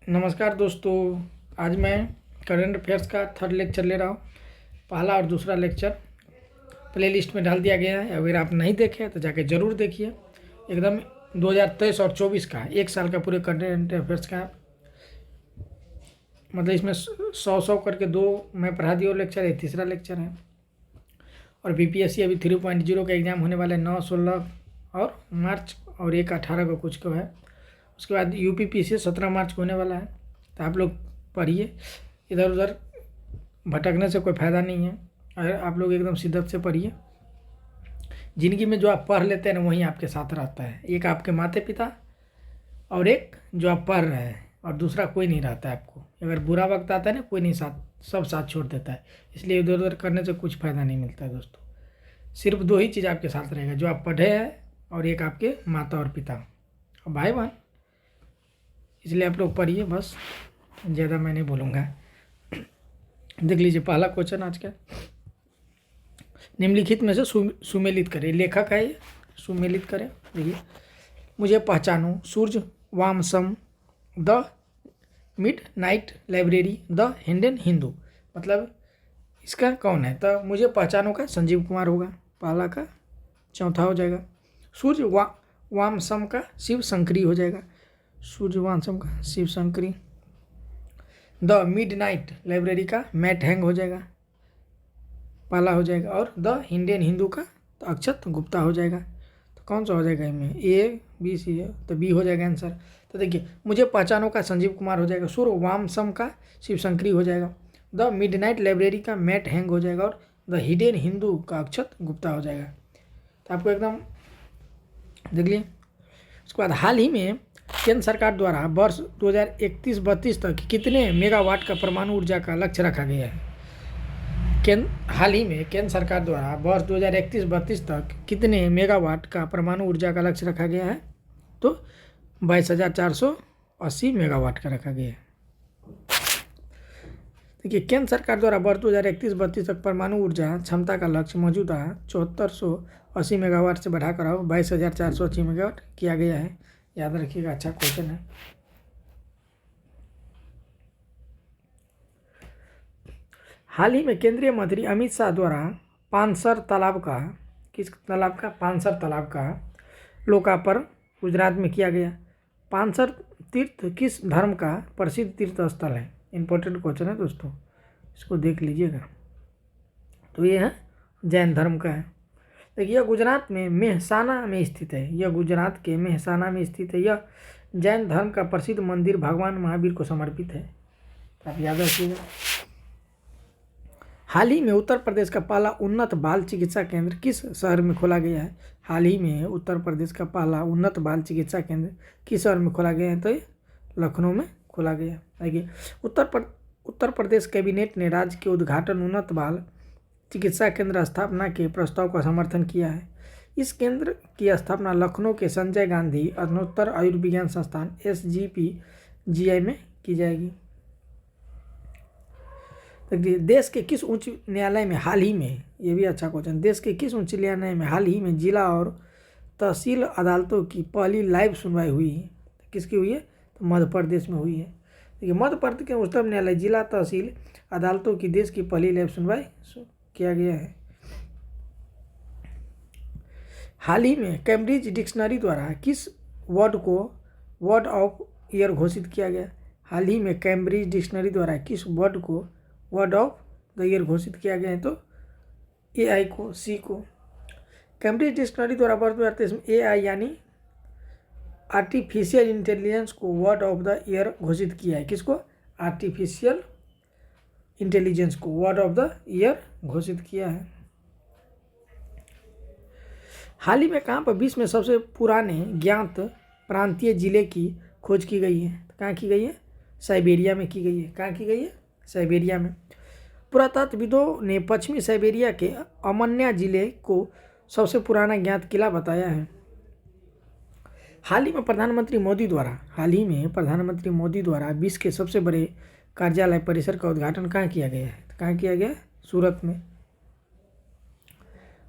नमस्कार दोस्तों। आज मैं करंट अफेयर्स का थर्ड लेक्चर ले रहा हूँ। पहला और दूसरा लेक्चर प्लेलिस्ट में डाल दिया गया है। अगर आप नहीं देखे तो जाके ज़रूर देखिए। एकदम 2023 और 24 का एक साल का पूरे करंट अफेयर्स का, मतलब इसमें 100 करके दो मैं पढ़ा दिया लेक्चर है, तीसरा लेक्चर है। और बीपीएससी अभी 3.0 का एग्ज़ाम होने वाला है 9, 16 और मार्च, और 1, 18 को कुछ को है। उसके बाद यूपीपीसी 17 मार्च को होने वाला है। तो आप लोग पढ़िए, इधर उधर भटकने से कोई फ़ायदा नहीं है। अगर आप लोग एकदम शिद्दत से पढ़िए। ज़िंदगी में जो आप पढ़ लेते हैं ना, वही आपके साथ रहता है। एक आपके माता पिता और एक जो आप पढ़ रहे हैं, और दूसरा कोई नहीं रहता है आपको। अगर बुरा वक्त आता है ना, कोई नहीं साथ, सब साथ छोड़ देता है। इसलिए इधर उधर करने से कुछ फ़ायदा नहीं मिलता है दोस्तों। सिर्फ दो ही चीज़ आपके साथ रहेगा, जो आप पढ़े हैं और एक आपके माता और पिता और भाई बहन। इसलिए आप लोग पढ़िए, बस ज़्यादा मैं नहीं बोलूँगा। देख लीजिए पहला क्वेश्चन आज का। निम्नलिखित में से सुमेलित करें। लेखक है ये, सुमेलित करें। देखिए, मुझे पहचानो, सूर्य, वाम सम, the midnight library, the hidden Hindu. मतलब इसका कौन है? तो मुझे पहचानो का संजीव कुमार होगा, पहला का। चौथा हो जाएगा सूर्य वाम सम का शिव शंकरी हो जाएगा, सूर्य वाम सम का शिव शंकरी। द मिडनाइट लाइब्रेरी का मैट हैंग हो जाएगा, पहला हो जाएगा। और द इंडियन हिंदू का तो अक्षत गुप्ता हो जाएगा। तो कौन सा हो जाएगा इनमें? ए बी सी है, तो बी हो जाएगा आंसर। तो देखिए, मुझे पहचानों का संजीव कुमार हो जाएगा, सूर्य वामसम का शिव शंकरी हो जाएगा, द मिडनाइट लाइब्रेरी का मैट हैंग हो जाएगा, और द हिडन हिंदू का अक्षत गुप्ता हो जाएगा। तो आपको एकदम देख लिए। उसके बाद हाल ही में केंद्र सरकार द्वारा वर्ष 2031-32 तक कितने मेगावाट का परमाणु ऊर्जा का लक्ष्य रखा गया है? हाल ही में केंद्र सरकार द्वारा वर्ष 2031-32 तक कितने मेगावाट का परमाणु ऊर्जा का लक्ष्य रखा गया है? तो 22,480 मेगावाट का रखा गया है। देखिए, केंद्र सरकार द्वारा वर्ष 2031-32 तक परमाणु ऊर्जा क्षमता का लक्ष्य मौजूदा 7480 मेगावाट से बढ़ाकर अब 22,480 मेगावाट किया गया है। याद रखिएगा, अच्छा क्वेश्चन है। हाल ही में केंद्रीय मंत्री अमित शाह द्वारा पानसर तालाब का, किस तालाब का? पानसर तालाब का लोकार्पण गुजरात में किया गया। पानसर तीर्थ किस धर्म का प्रसिद्ध तीर्थ स्थल है? इंपॉर्टेंट क्वेश्चन है दोस्तों, इसको देख लीजिएगा। तो ये है जैन धर्म का है। देखिए, यह गुजरात में मेहसाना में स्थित है। यह गुजरात के मेहसाना में स्थित है। यह जैन धर्म का प्रसिद्ध मंदिर भगवान महावीर को समर्पित है। आप याद रखिएगा। हाल ही में उत्तर प्रदेश का पहला उन्नत बाल चिकित्सा केंद्र किस शहर में खोला गया है? हाल ही में उत्तर प्रदेश का पहला उन्नत बाल चिकित्सा केंद्र किस शहर में खोला गया है? तो ये लखनऊ में खोला गया। देखिए, उत्तर प्रदेश कैबिनेट ने राज्य के उद्घाटन उन्नत बाल चिकित्सा केंद्र स्थापना के प्रस्ताव का समर्थन किया है। इस केंद्र की स्थापना लखनऊ के संजय गांधी स्नातकोत्तर आयुर्विज्ञान संस्थान SGPGI में की जाएगी। देश के किस उच्च न्यायालय में हाल ही में, ये भी अच्छा क्वेश्चन, देश के किस उच्च न्यायालय में हाल ही में जिला और तहसील अदालतों की पहली लाइव सुनवाई हुई है? किसकी हुई है? तो मध्य प्रदेश में हुई है। देखिए, मध्य प्रदेश के उच्चतम न्यायालय जिला तहसील अदालतों की देश की पहली लाइव सुनवाई किया गया है। हाल ही में कैम्ब्रिज डिक्शनरी द्वारा किस वर्ड को वर्ड ऑफ ईयर घोषित किया गया? हाल ही में कैम्ब्रिज डिक्शनरी द्वारा किस वर्ड को वर्ड ऑफ द ईयर घोषित किया गया है? तो AI को, C को। कैम्ब्रिज डिक्शनरी द्वारा वर्ष 2023 में AI यानी आर्टिफिशियल इंटेलिजेंस को वर्ड ऑफ द ईयर घोषित किया है। किसको? आर्टिफिशियल इंटेलिजेंस को वर्ड ऑफ द ईयर घोषित किया है। हाल ही में कहाँ पर विश्व में सबसे पुराने ज्ञात प्रांतीय जिले की खोज की गई है? कहाँ की गई है? साइबेरिया में की गई है। कहाँ की गई है? साइबेरिया में। पुरातत्वविदों ने पश्चिमी साइबेरिया के अमन्या जिले को सबसे पुराना ज्ञात किला बताया है। हाल ही में प्रधानमंत्री मोदी द्वारा विश्व के सबसे बड़े कार्यालय परिसर का उद्घाटन कहाँ किया गया है? कहाँ किया गया? सूरत में।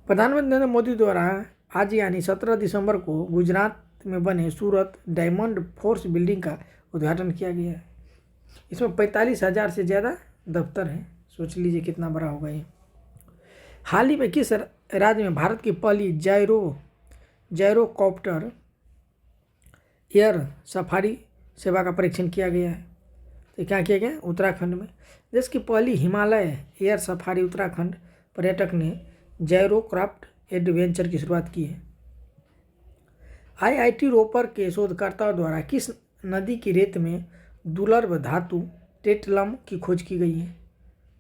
प्रधानमंत्री नरेंद्र मोदी द्वारा आज यानी 17 दिसंबर को गुजरात में बने सूरत डायमंड फोर्स बिल्डिंग का उद्घाटन किया गया है। इसमें 45,000 से ज़्यादा दफ्तर हैं। सोच लीजिए कितना बड़ा होगा ये। हाल ही में किस राज्य में भारत की पहली जायरोकॉप्टर एयर सफारी सेवा का परीक्षण किया गया है? तो क्या किया गया? उत्तराखंड में। देश की पहली हिमालय एयर सफारी उत्तराखंड पर्यटक ने जायरोक्राफ्ट एडवेंचर की शुरुआत की है। IIT रोपर के शोधकर्ताओं द्वारा किस नदी की रेत में दुर्लभ धातु टेटलम की खोज की गई है?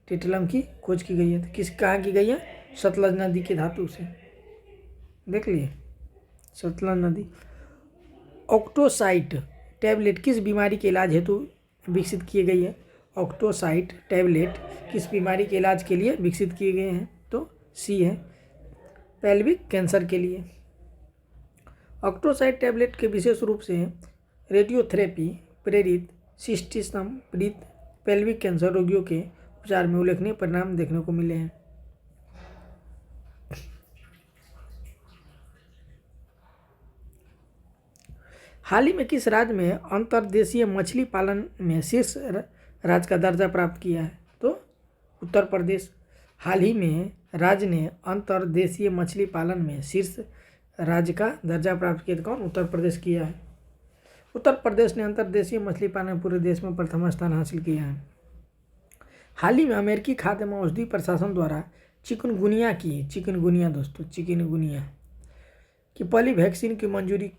टेटलम की खोज की गई है तो कहाँ की गई है? सतलज नदी की धातु से। देख लिए, सतलज नदी। ऑक्टोसाइट टैबलेट किस बीमारी के इलाज हेतु विकसित किए गई है? ऑक्टोसाइट टैबलेट किस बीमारी के इलाज के लिए विकसित किए गए हैं? तो सी है, पेल्विक कैंसर के लिए। ऑक्टोसाइट टैबलेट के विशेष रूप से रेडियोथेरेपी प्रेरित सिस्टिसम पीड़ित पेल्विक कैंसर रोगियों के उपचार में उल्लेखनीय परिणाम देखने को मिले हैं। हाल ही में किस राज्य में अंतर्देशीय मछली पालन में शीर्ष राज्य का दर्जा प्राप्त किया है? तो उत्तर प्रदेश। हाल ही में राज्य ने अंतर्देशीय मछली पालन में शीर्ष राज्य का दर्जा प्राप्त किया। कौन? उत्तर प्रदेश किया है। उत्तर प्रदेश ने अंतर्देशीय मछली पालन में पूरे देश में प्रथम स्थान हासिल किया है। हाल ही में अमेरिकी खाद्य एवं औषधि प्रशासन द्वारा चिकनगुनिया की पहली वैक्सीन की मंजूरी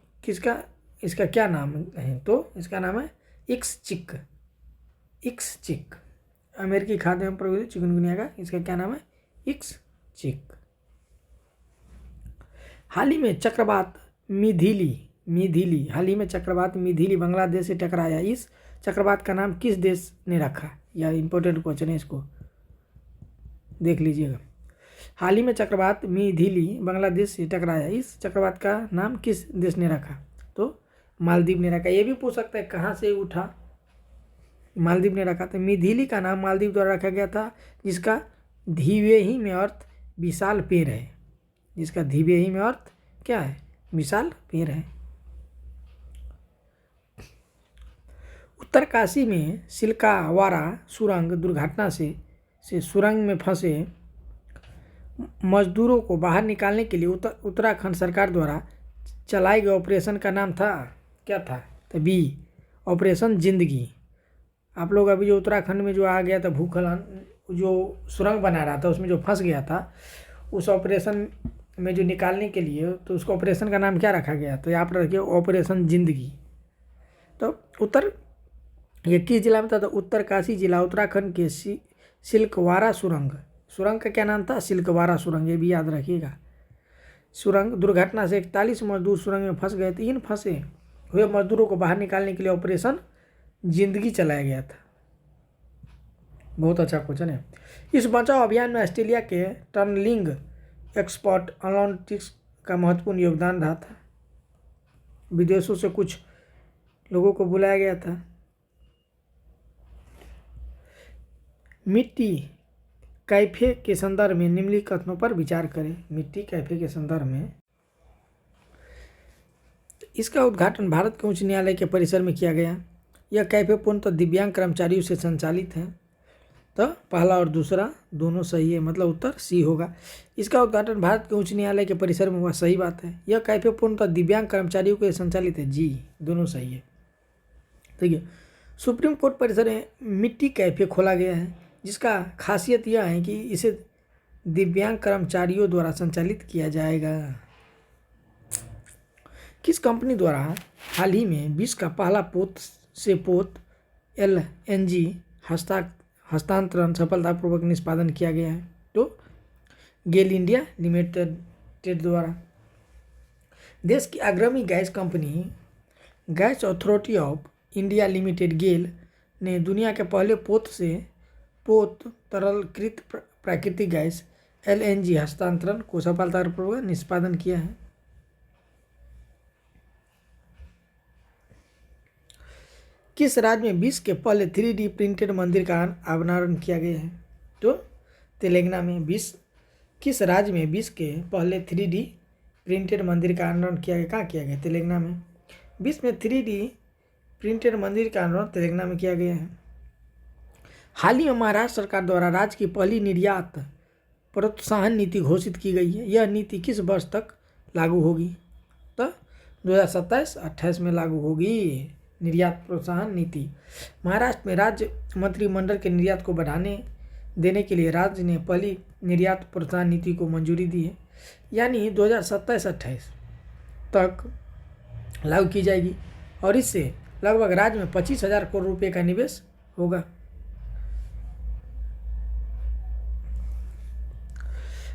इसका क्या नाम है? तो इसका नाम है इक्सचिक। अमेरिकी खाद्य एवं प्रौद्योगिकी चिकनगुनिया का इसका क्या नाम है? इक्सचिक। हाल ही में चक्रवात मिधिली बांग्लादेश से टकराया। इस चक्रवात का नाम किस देश ने रखा? यह इंपॉर्टेंट क्वेश्चन है, इसको देख लीजिएगा। हाल ही में चक्रवात मिधिली बांग्लादेश से टकराया। इस चक्रवात का नाम किस देश ने रखा? तो मालदीव ने रखा। ये भी पूछ सकता है कहाँ से उठा, मालदीव ने रखा। तो मिधिली का नाम मालदीव द्वारा रखा गया था, जिसका धीवेही में अर्थ विशाल पेड़ है। जिसका धीवेही में अर्थ क्या है? विशाल पेड़ है। उत्तरकाशी में सिलकावारा सुरंग दुर्घटना से सुरंग में फंसे मजदूरों को बाहर निकालने के लिए उत्तराखंड सरकार द्वारा चलाए गए ऑपरेशन का नाम था, क्या था? तो बी, ऑपरेशन जिंदगी। आप लोग अभी जो उत्तराखंड में जो आ गया था भूखलन, जो सुरंग बना रहा था उसमें जो फंस गया था, उस ऑपरेशन में जो निकालने के लिए, तो उसको ऑपरेशन का नाम क्या रखा गया? तो यहाँ पर रखिए ऑपरेशन जिंदगी। तो ये किस जिला में था? तो उत्तरकाशी जिला उत्तराखंड के सिलकवारा सुरंग का क्या नाम था? सिलकवारा सुरंग। ये भी याद रखिएगा। सुरंग दुर्घटना से 41 मजदूर सुरंग में फंस गए थे। इन फंसे हुए मजदूरों को बाहर निकालने के लिए ऑपरेशन जिंदगी चलाया गया था। बहुत अच्छा क्वेश्चन है। इस बचाव अभियान में ऑस्ट्रेलिया के टर्नलिंग एक्सपर्ट एनालिटिक्स का महत्वपूर्ण योगदान रहा था। विदेशों से कुछ लोगों को बुलाया गया था। मिट्टी कैफे के संदर्भ में निम्नलिखित कथनों पर विचार करें। मिट्टी कैफे के संदर्भ में इसका उद्घाटन भारत के उच्च न्यायालय के परिसर में किया गया। यह कैफे पूर्णतः दिव्यांग कर्मचारियों से संचालित है। तो पहला और दूसरा दोनों सही है, मतलब उत्तर सी होगा। इसका उद्घाटन भारत के उच्च न्यायालय के परिसर में हुआ, सही बात है। यह कैफे पूर्णतः दिव्यांग कर्मचारियों के संचालित है, जी दोनों सही है। ठीक है। सुप्रीम कोर्ट परिसर में मिट्टी कैफे खोला गया है, जिसका खासियत यह है कि इसे दिव्यांग कर्मचारियों द्वारा संचालित किया जाएगा। किस कंपनी द्वारा हाल ही में विश्व का पहला पोत से पोत LNG हस्तांतरण सफलतापूर्वक निष्पादन किया गया है? तो गेल इंडिया लिमिटेड द्वारा। देश की अग्रणी gas company gas authority of India limited GAIL ने दुनिया के पहले पोत तरलकृत प्राकृतिक गैस LNG हस्तांतरण को सफलतापूर्वक निष्पादन किया है। किस राज्य में विश्व के पहले 3D प्रिंटेड मंदिर का अनावरण किया गया है? तो तेलंगाना में। किस राज्य में विश्व के पहले 3D प्रिंटेड मंदिर का अनावरण किया गया? कहाँ किया गया? तेलंगाना में। विश्व में 3D प्रिंटेड मंदिर का अनावरण तेलंगाना में किया गया है। हाल ही में महाराष्ट्र सरकार द्वारा राज्य की पहली निर्यात प्रोत्साहन नीति घोषित की गई है। यह नीति किस वर्ष तक लागू होगी? तो 2027-28 में लागू होगी निर्यात प्रोत्साहन नीति। महाराष्ट्र में राज्य मंत्रिमंडल के निर्यात को बढ़ाने देने के लिए राज्य ने पहली निर्यात प्रोत्साहन नीति को मंजूरी दी है, यानी 2027-28 तक लागू की जाएगी और इससे लगभग राज्य में 25,000 करोड़ रुपए का निवेश होगा।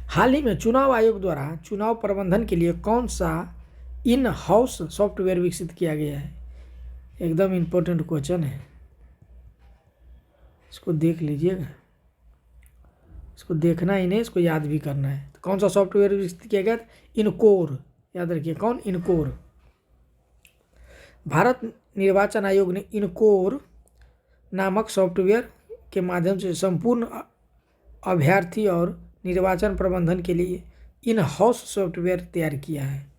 हाल ही में चुनाव आयोग द्वारा चुनाव प्रबंधन के लिए कौन सा इन हाउस सॉफ्टवेयर विकसित किया गया है? एकदम इम्पोर्टेंट क्वेश्चन है, इसको देख लीजिएगा। इसको देखना ही नहीं, इसको याद भी करना है। तो कौन सा सॉफ्टवेयर विकसित किया गया? इनकोर, याद रखिए। कौन? इनकोर। भारत निर्वाचन आयोग ने इनकोर नामक सॉफ्टवेयर के माध्यम से संपूर्ण अभ्यर्थी और निर्वाचन प्रबंधन के लिए इन हाउस सॉफ्टवेयर तैयार किया है।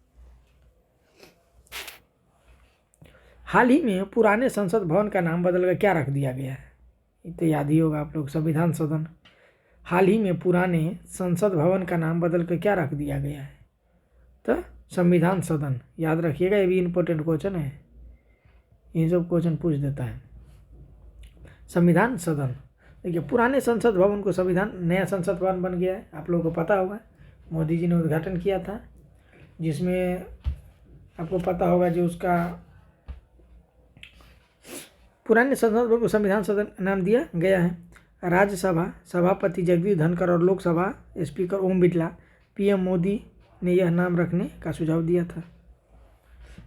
हाल ही में पुराने संसद भवन का नाम बदलकर क्या रख दिया गया है? ये तो याद ही होगा आप लोग, संविधान सदन। हाल ही में पुराने संसद भवन का नाम बदलकर क्या रख दिया गया है? तो संविधान सदन। याद रखिएगा, ये भी इम्पोर्टेंट क्वेश्चन है, ये सब क्वेश्चन पूछ देता है। संविधान सदन। देखिए, पुराने संसद भवन को संविधान, नया संसद भवन बन गया है, आप लोगों को पता होगा। मोदी जी ने उद्घाटन किया था, जिसमें आपको पता होगा जो उसका पुराने संसद भवन को संविधान सदन नाम दिया गया है। राज्यसभा सभापति जगदीप धनखड़ और लोकसभा स्पीकर ओम बिरला, पीएम मोदी ने यह नाम रखने का सुझाव दिया था।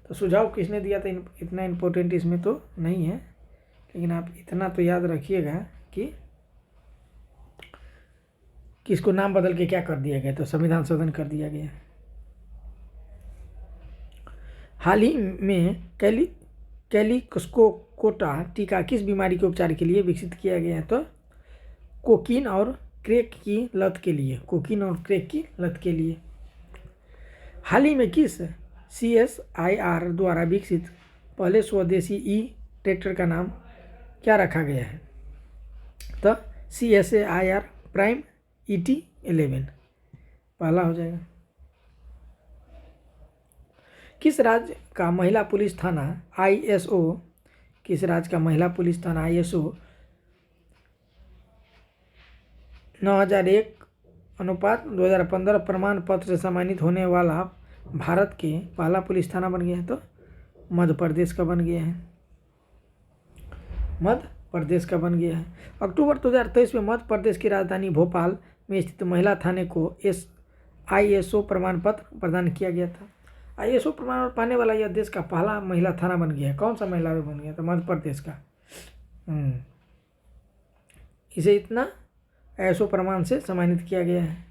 तो सुझाव किसने दिया था? इतना इम्पोर्टेंट इसमें तो नहीं है, लेकिन आप इतना तो याद रखिएगा कि किसको नाम बदल के क्या कर दिया गया? तो संविधान सदन कर दिया गया। हाल ही में कैलिकोस्कोटा टीका किस बीमारी के उपचार के लिए विकसित किया गया है? तो कोकीन और क्रैक की लत के लिए। कोकीन और क्रैक की लत के लिए। हाल ही में किस CSIR द्वारा विकसित पहले स्वदेशी ई ट्रैक्टर का नाम क्या रखा गया है? तो CSIR प्राइम ET11 पहला हो जाएगा। किस राज्य का महिला पुलिस थाना ISO, किस राज्य का महिला पुलिस थाना ISO 9001/2015 प्रमाण पत्र से सम्मानित होने वाला भारत के पहला पुलिस थाना बन गया है? तो मध्य प्रदेश का बन गया है, मध्य प्रदेश का बन गया है। अक्टूबर 2023 में मध्य प्रदेश की राजधानी भोपाल में स्थित महिला थाने को ISO प्रमाण पत्र प्रदान किया गया था। ISO प्रमाण पाने वाला यह देश का पहला महिला थाना बन गया है। कौन सा महिला बन गया? तो मध्य प्रदेश का। इसे इतना ISO प्रमाण से सम्मानित किया गया है।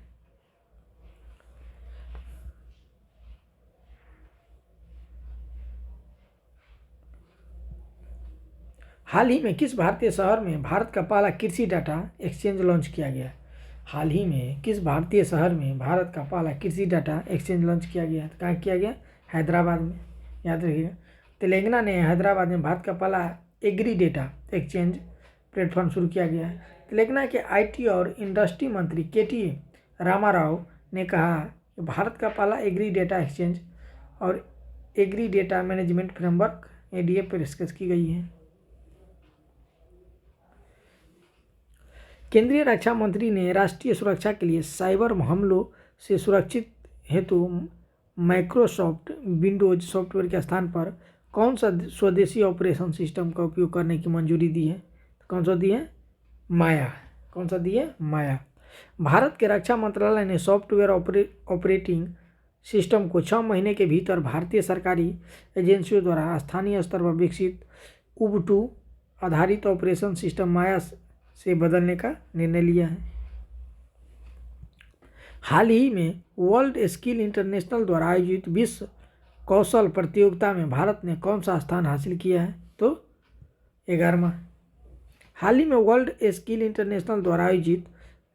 हाल ही में किस भारतीय शहर में भारत का पहला कृषि डाटा एक्सचेंज लॉन्च किया गया? हाल ही में किस भारतीय शहर में भारत का पहला कृषि डाटा एक्सचेंज लॉन्च किया गया? कहाँ किया गया? हैदराबाद में। याद रखिएगा, तेलंगाना ने हैदराबाद में भारत का पहला एग्री डेटा एक्सचेंज प्लेटफॉर्म शुरू किया गया है। तेलंगाना के IT और इंडस्ट्री मंत्री KT रामाराव ने कहा कि भारत का पहला एग्री डेटा एक्सचेंज और agri data management framework ADF पर डिस्कस की गई है। केंद्रीय रक्षा मंत्री ने राष्ट्रीय सुरक्षा के लिए साइबर हमलों से सुरक्षित हेतु माइक्रोसॉफ्ट विंडोज सॉफ्टवेयर के स्थान पर कौन सा स्वदेशी ऑपरेशन सिस्टम का उपयोग करने की मंजूरी दी है? कौन सा दी है? माया। कौन सा दी है? माया। भारत के रक्षा मंत्रालय ने सॉफ्टवेयर ऑपरेटिंग सिस्टम को 6 महीने के भीतर भारतीय सरकारी एजेंसियों द्वारा स्थानीय स्तर पर विकसित उबुंटू आधारित ऑपरेशन सिस्टम माया से बदलने का निर्णय लिया है। हाल ही में वर्ल्ड स्किल इंटरनेशनल द्वारा आयोजित विश्व कौशल प्रतियोगिता में भारत ने कौन सा स्थान हासिल किया है? तो 11वां। हाल ही में वर्ल्ड स्किल इंटरनेशनल द्वारा आयोजित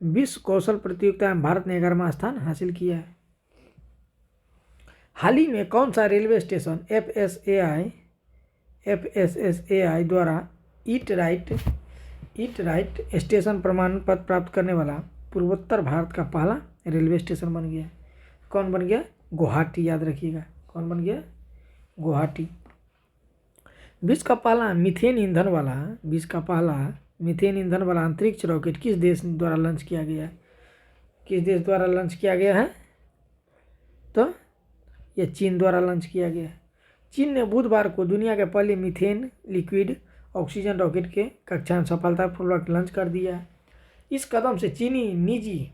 विश्व कौशल प्रतियोगिता में भारत ने 11वां स्थान हासिल किया है। हाल ही में कौन सा रेलवे स्टेशन FSSAI द्वारा eat right eat right station प्रमाण पत्र प्राप्त करने वाला पूर्वोत्तर भारत का पहला रेलवे स्टेशन बन गया। कौन बन गया? गुवाहाटी, याद रखिएगा। कौन बन गया? गुवाहाटी। विश्व का पहला मीथेन ईंधन वाला अंतरिक्ष रॉकेट किस देश द्वारा लॉन्च किया गया है? किस देश द्वारा लॉन्च किया गया है? तो यह चीन द्वारा लॉन्च किया गया है। चीन ने बुधवार को दुनिया के पहले मीथेन लिक्विड ऑक्सीजन रॉकेट के कक्षायान सफलतापूर्वक लॉन्च कर दिया है। इस कदम से चीनी निजी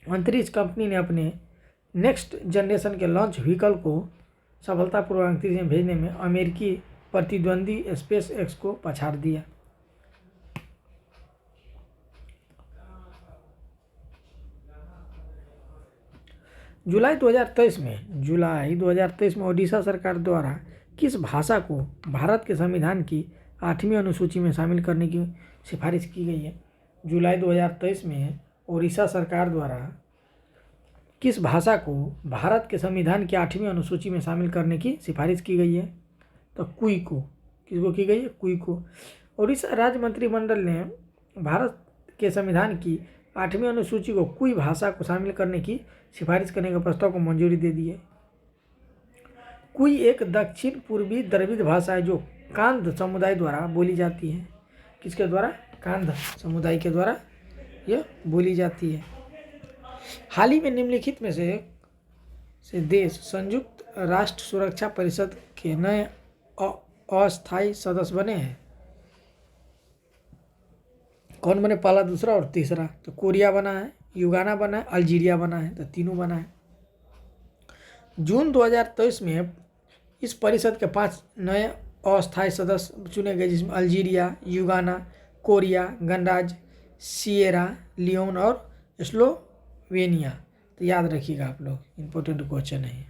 अंतरिक्ष कंपनी ने अपने नेक्स्ट जनरेशन के लॉन्च व्हीकल को सफलतापूर्वक अंतरिक्ष में भेजने में अमेरिकी प्रतिद्वंदी स्पेस एक्स को पछाड़ दिया। जुलाई 2023 में ओडिशा सरकार द्वारा किस भाषा को भारत के संविधान की 8वीं अनुसूची में शामिल करने की सिफारिश की गई है? जुलाई 2023 में ओडिशा सरकार द्वारा किस भाषा को भारत के संविधान की 8वीं अनुसूची में शामिल करने की सिफारिश की गई है? तो कुई को। किसको की गई है? कुई को। ओडिशा राज्य मंत्रिमंडल ने भारत के संविधान की 8वीं अनुसूची को कुई भाषा को शामिल करने की सिफारिश करने के प्रस्ताव को मंजूरी दे दी है। कुई एक दक्षिण पूर्वी द्रविड़ भाषा है जो कांध समुदाय द्वारा बोली जाती है। किसके द्वारा? कांध समुदाय के द्वारा यह बोली जाती है। हाल ही में निम्नलिखित में से देश संयुक्त राष्ट्र सुरक्षा परिषद के नए अस्थायी सदस्य बने हैं। कौन बने? पहला, दूसरा और तीसरा। तो कोरिया बना है, युगाना बना है, अल्जीरिया बना है। तो तीनों बना है। जून 2023 में इस परिषद के 5 नए अस्थायी सदस्य चुने गए, जिसमें अल्जीरिया, युगाना, कोरिया, गणराज्य सिएरा लियोन और स्लोवेनिया। तो याद रखिएगा आप लोग, इंपॉर्टेंट क्वेश्चन है।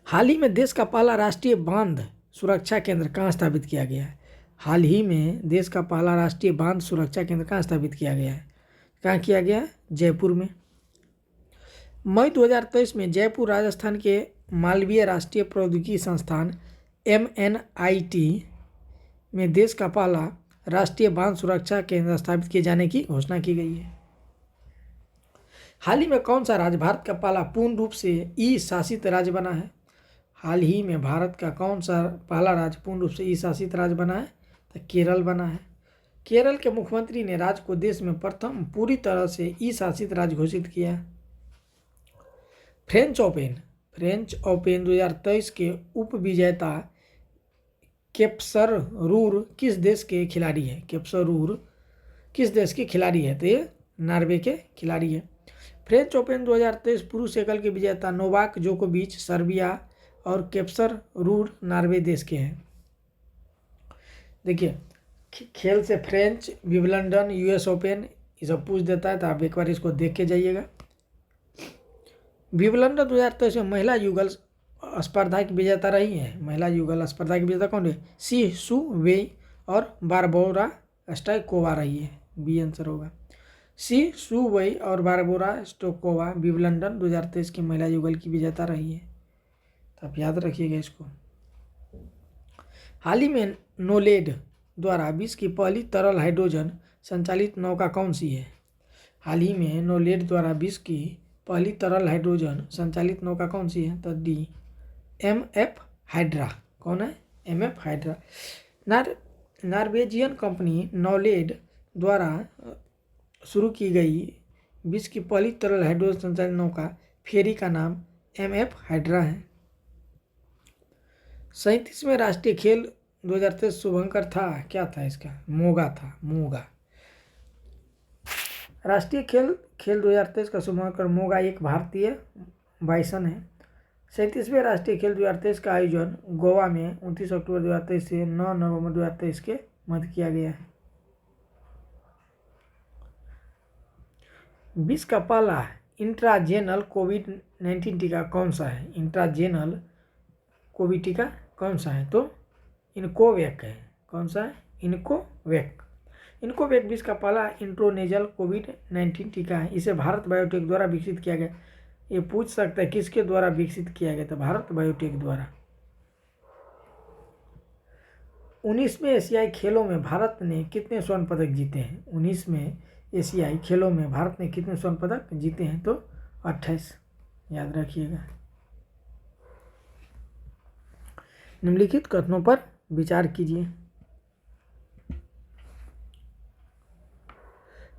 हाल ही में देश का पहला राष्ट्रीय बांध सुरक्षा केंद्र कहाँ स्थापित किया गया है? हाल ही में देश का पहला राष्ट्रीय बांध सुरक्षा केंद्र कहाँ स्थापित किया गया है? कहाँ किया गया है? जयपुर में। मई 2023 में जयपुर राजस्थान के मालवीय राष्ट्रीय प्रौद्योगिकी संस्थान MNIT में देश का पहला राष्ट्रीय बांध सुरक्षा केंद्र स्थापित किए जाने की घोषणा की गई है। हाल ही में कौन सा राज्य भारत का पहला पूर्ण रूप से ई शासित राज्य बना है? हाल ही में भारत का कौन सा पहला राज्य पूर्ण रूप से ई शासित राज्य बना है? तो केरल बना है। केरल के मुख्यमंत्री ने राज्य को देश में प्रथम पूरी तरह से ई शासित राज्य घोषित किया। फ्रेंच ओपन 2023 के उप विजेता केप्सरूर किस देश के खिलाड़ी है? केप्सरूर किस देश के खिलाड़ी है? तो ये नॉर्वे के खिलाड़ी है। फ्रेंच ओपन 2023 पुरुष एकल के विजेता नोवाक जोकोविच सर्बिया और केप्सरूर नॉर्वे देश के हैं। देखिए, खेल से फ्रेंच, विंबलडन, US ओपन ये सब पूछ देता है, तो आप एक बार इसको देख के जाइएगा। विंबलडन 2023 में महिला युगल स्पर्धा की विजेता रही है। महिला युगल स्पर्धा की विजेता कौन है? सी सू वेई और बारबोरा स्टोइकोवा रही है। बी आंसर होगा। सी सू वेई और बारबोरा स्टोइकोवा विंबलडन 2023 की महिला युगल की विजेता रही है। तो आप याद रखिएगा इसको। हाल ही में नोलेड द्वारा विश्व की पहली तरल हाइड्रोजन संचालित नौका कौन सी है? हाल ही में नोलेड द्वारा विश्व की पहली तरल हाइड्रोजन संचालित नौका कौन सी है? तो डी MF हाइड्रा। कौन है? MF hydra. नॉर्वेजियन कंपनी नॉलेड द्वारा शुरू की गई विश्व की पहली तरल हाइड्रोजन संचालित नौका फेरी का नाम MF हाइड्रा है। 37वें राष्ट्रीय खेल 2023 शुभंकर था। क्या था इसका? मोगा था। मोगा राष्ट्रीय खेल 2023 का शुभंकर मोगा एक भारतीय बाइसन है। 37वें राष्ट्रीय खेल 2023 का आयोजन गोवा में 29 अक्टूबर 2023 से 9 नवंबर 2023 के मध्य किया गया है। विश्व का पहला इंट्राजेनल कोविड-19 टीका कौन सा है? इंट्राजेनल कोविड टीका कौन सा है? तो इनकोवैक है। कौन सा है? इनकोवैक। इनकोवैक विश्व का पहला इंट्रोनेजल कोविड-19 टीका है। इसे भारत बायोटेक द्वारा विकसित किया गया। ये पूछ सकता है किसके द्वारा विकसित किया गया? तो भारत बायोटेक द्वारा। 19वें एशियाई खेलों में भारत ने कितने स्वर्ण पदक जीते हैं? 19वें एशियाई खेलों में भारत ने कितने स्वर्ण पदक जीते हैं? तो 28, याद रखिएगा। निम्नलिखित कथनों पर विचार कीजिए।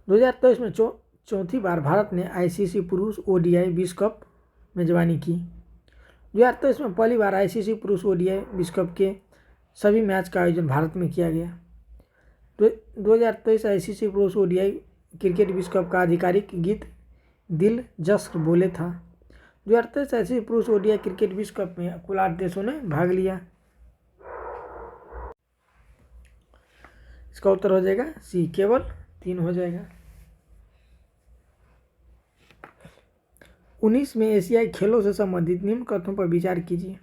2023 में चौथी बार भारत ने आईसीसी पुरुष ओडीआई विश्व कप मेजबानी की। 2023 में पहली बार आईसीसी पुरुष ओडीआई विश्व कप के सभी मैच का आयोजन भारत में किया गया। 2023 आईसीसी पुरुष ओडीआई क्रिकेट विश्व कप का आधिकारिक गीत दिल जश्न बोले था। 2023 आईसीसी पुरुष ओडीआई क्रिकेट विश्व कप में कुल 8 देशों ने भाग लिया। इसका उत्तर हो जाएगा सी, केवल 3 हो जाएगा। 19वें एशियाई खेलों से संबंधित निम्न कथनों पर विचार कीजिए।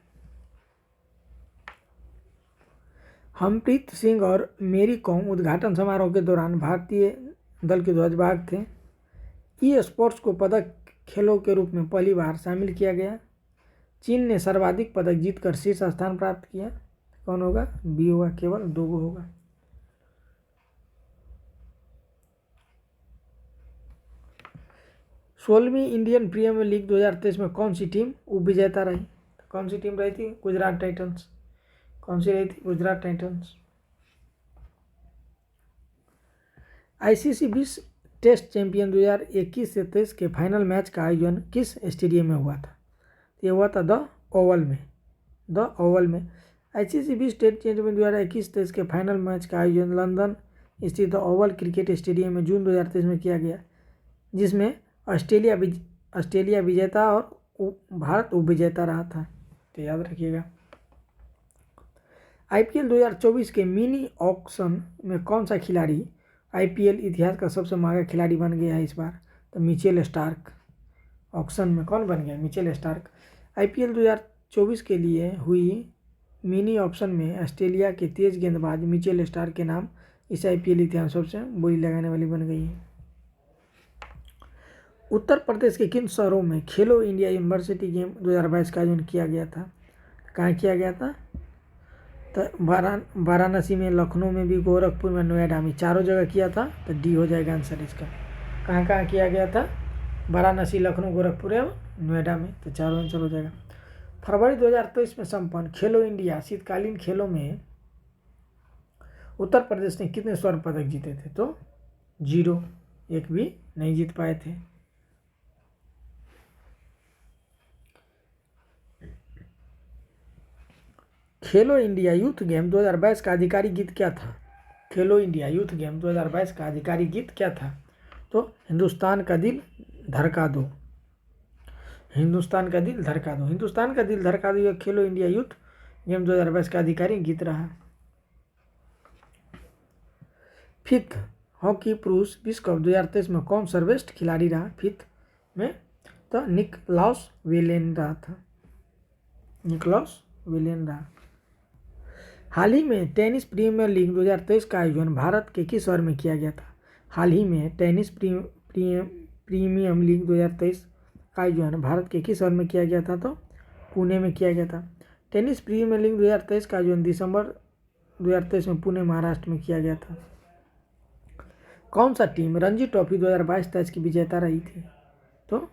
हरप्रीत सिंह और मेरी कॉम उद्घाटन समारोह के दौरान भारतीय दल के ध्वजवाहक थे। ई स्पोर्ट्स को पदक खेलों के रूप में पहली बार शामिल किया गया। चीन ने सर्वाधिक पदक जीतकर शीर्ष स्थान प्राप्त किया। कौन होगा? बी होगा, केवल 2 होगा। सोलहवीं इंडियन प्रीमियर लीग 2023 में कौन सी टीम उपविजेता रही? कौन सी टीम रही थी? गुजरात टाइटंस। कौन सी रही थी? गुजरात टाइटंस। आईसीसी विश्व टेस्ट चैंपियन 2021 से 23 के फाइनल मैच का आयोजन किस स्टेडियम में हुआ था? ये हुआ था द ओवल में। आईसीसी विश्व टेस्ट चैंपियन 2021-23 के फाइनल मैच का आयोजन लंदन स्थित द ओवल क्रिकेट स्टेडियम में जून 2023 में किया गया, जिसमें ऑस्ट्रेलिया विजेता और भारत उपविजेता रहा था। तो याद रखिएगा। आईपीएल 2024 के मिनी ऑक्शन में कौन सा खिलाड़ी आईपीएल इतिहास का सबसे महंगा खिलाड़ी बन गया है इस बार? तो मिचेल स्टार्क। ऑक्शन में कौन बन गया? Mitchell Starc. आईपीएल 2024 के लिए हुई मिनी ऑक्शन में ऑस्ट्रेलिया के तेज गेंदबाज मिचेल स्टार्क के नाम इस आईपीएल इतिहास सबसे बोली लगाने वाली बन गई है। उत्तर प्रदेश के किन शहरों में खेलो इंडिया यूनिवर्सिटी गेम 2022 का आयोजन किया गया था? कहाँ किया गया था? तो वाराणसी में, लखनऊ में भी, गोरखपुर में, नोएडा में, चारों जगह किया था। तो डी हो जाएगा आंसर इसका। कहाँ कहाँ किया गया था? वाराणसी, लखनऊ, गोरखपुर एवं नोएडा में। तो चारों आंसर हो जाएगा। फरवरी 2023 में संपन्न खेलो इंडिया शीतकालीन खेलों में उत्तर प्रदेश ने कितने स्वर्ण पदक जीते थे? तो 0, एक भी नहीं जीत पाए थे। खेलो इंडिया यूथ गेम 2022 का आधिकारिक गीत क्या था? खेलो इंडिया यूथ गेम 2022 का आधिकारिक गीत क्या था? तो हिंदुस्तान का दिल धड़का दो। हिंदुस्तान का दिल धड़का दो। हिंदुस्तान का दिल धड़का दो यह खेलो इंडिया यूथ गेम 2022 का आधिकारिक गीत रहा। फिफ्थ हॉकी पुरुष विश्व कप 2023 में कौन सर्वश्रेष्ठ खिलाड़ी रहा? फिफ्थ में तो निकलाउस वेलेन रहा था। निकलाउस वेलेन रहा। हाल ही में टेनिस प्रीमियर लीग 2023 का आयोजन भारत के किस शहर में किया गया था? हाल ही में टेनिस प्रीमियर लीग 2023 का आयोजन भारत के किस शहर में किया गया था? तो पुणे में किया गया था। टेनिस प्रीमियर लीग 2023 का आयोजन दिसंबर 2023 में पुणे, महाराष्ट्र में किया गया था। कौन सा टीम रणजी ट्रॉफी 2022-23 की विजेता रही थी? तो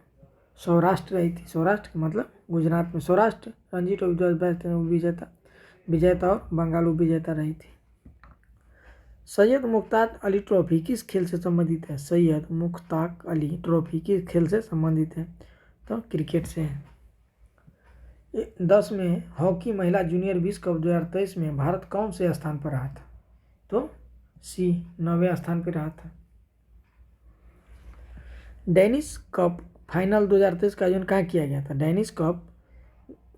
सौराष्ट्र रही थी। सौराष्ट्र मतलब गुजरात में। सौराष्ट्र रणजी ट्रॉफी 2022 विजेता और बंगाल विजेता रही थी। सैयद मुश्ताक अली ट्रॉफी किस खेल से संबंधित है? सैयद मुश्ताक अली ट्रॉफी किस खेल से संबंधित है? तो क्रिकेट से है। 10 में हॉकी महिला जूनियर विश्व कप 2023 में भारत कौन से स्थान पर रहा था? तो सी, 9वें स्थान पर रहा था। डेनिस कप फाइनल 2023 का आयोजन कहाँ किया गया था? डेनिस कप